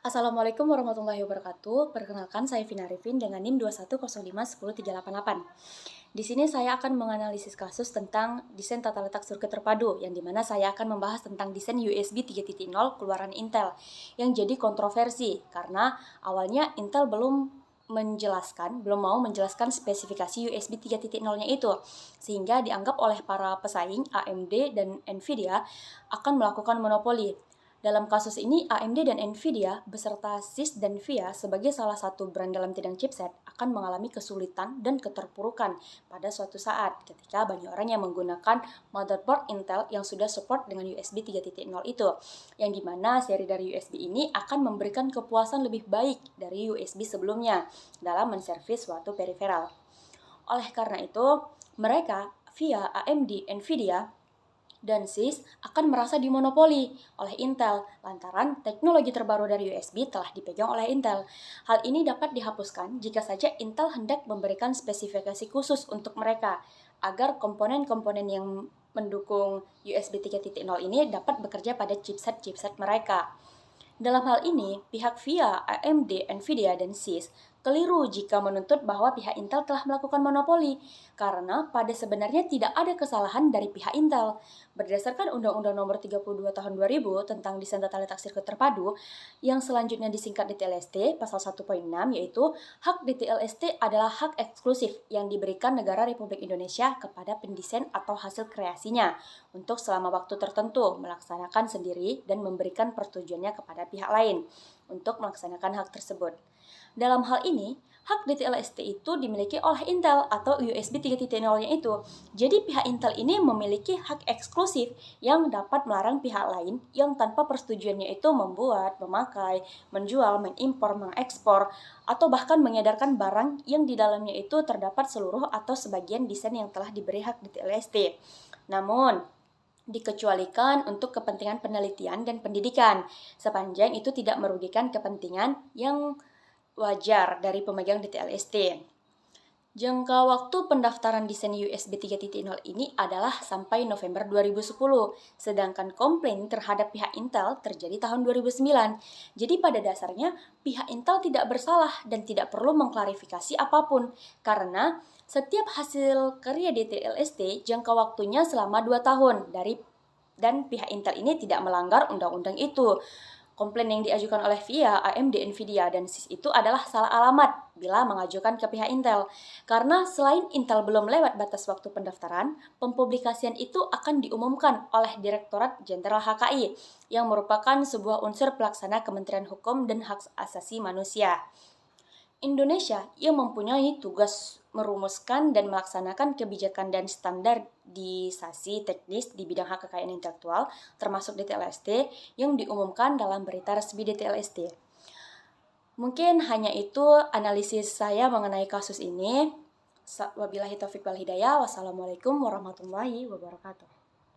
Assalamualaikum warahmatullahi wabarakatuh. Perkenalkan, saya Vina Arifin dengan NIM 210510388. Di sini saya akan menganalisis kasus tentang desain tata letak sirkuit terpadu, yang dimana saya akan membahas tentang desain USB 3.0 keluaran Intel, yang jadi kontroversi karena awalnya Intel belum mau menjelaskan spesifikasi USB 3.0-nya itu, sehingga dianggap oleh para pesaing AMD dan Nvidia akan melakukan monopoli. Dalam kasus ini, AMD dan Nvidia beserta SIS dan VIA sebagai salah satu brand dalam bidang chipset akan mengalami kesulitan dan keterpurukan pada suatu saat ketika banyak orang yang menggunakan motherboard Intel yang sudah support dengan USB 3.0 itu, yang dimana seri dari USB ini akan memberikan kepuasan lebih baik dari USB sebelumnya dalam menservis suatu periferal. Oleh karena itu, mereka via AMD, Nvidia, dan SIS akan merasa dimonopoli oleh Intel lantaran teknologi terbaru dari USB telah dipegang oleh Intel. Hal ini dapat dihapuskan jika saja Intel hendak memberikan spesifikasi khusus untuk mereka agar komponen-komponen yang mendukung USB 3.0 ini dapat bekerja pada chipset-chipset mereka. Dalam hal ini, pihak VIA, AMD, Nvidia, dan SIS keliru jika menuntut bahwa pihak Intel telah melakukan monopoli, karena pada sebenarnya tidak ada kesalahan dari pihak Intel. Berdasarkan Undang-Undang Nomor 32 Tahun 2000 tentang desain tata letak sirkuit terpadu, yang selanjutnya disingkat DTLST, pasal 1.6, yaitu hak DTLST adalah hak eksklusif yang diberikan negara Republik Indonesia kepada pendesain atau hasil kreasinya untuk selama waktu tertentu melaksanakan sendiri dan memberikan persetujuannya kepada pihak lain untuk melaksanakan hak tersebut. Dalam hal ini, hak DTLST itu dimiliki oleh Intel atau USB 3.0-nya itu. Jadi pihak Intel ini memiliki hak eksklusif yang dapat melarang pihak lain yang tanpa persetujuannya itu membuat, memakai, menjual, mengimpor, mengekspor, atau bahkan mengedarkan barang yang di dalamnya itu terdapat seluruh atau sebagian desain yang telah diberi hak DTLST. Namun, dikecualikan untuk kepentingan penelitian dan pendidikan, sepanjang itu tidak merugikan kepentingan yang wajar dari pemegang DTLST. Jangka waktu pendaftaran desain USB 3.0 ini adalah sampai November 2010, sedangkan komplain terhadap pihak Intel terjadi tahun 2009. Jadi pada dasarnya pihak Intel tidak bersalah dan tidak perlu mengklarifikasi apapun, karena setiap hasil karya DTLST jangka waktunya selama 2 tahun dan pihak Intel ini tidak melanggar undang-undang itu. Komplain yang diajukan oleh VIA, AMD, Nvidia, dan SIS itu adalah salah alamat bila mengajukan ke pihak Intel. Karena selain Intel belum lewat batas waktu pendaftaran, pempublikasian itu akan diumumkan oleh Direktorat Jenderal HKI, yang merupakan sebuah unsur pelaksana Kementerian Hukum dan Hak Asasi Manusia Indonesia yang mempunyai tugas merumuskan dan melaksanakan kebijakan dan standarisasi teknis di bidang hak kekayaan intelektual, termasuk DTLST, yang diumumkan dalam berita resmi DTLST. Mungkin hanya itu analisis saya mengenai kasus ini. Wabillahi taufiq wal hidayah. Wassalamualaikum warahmatullahi wabarakatuh.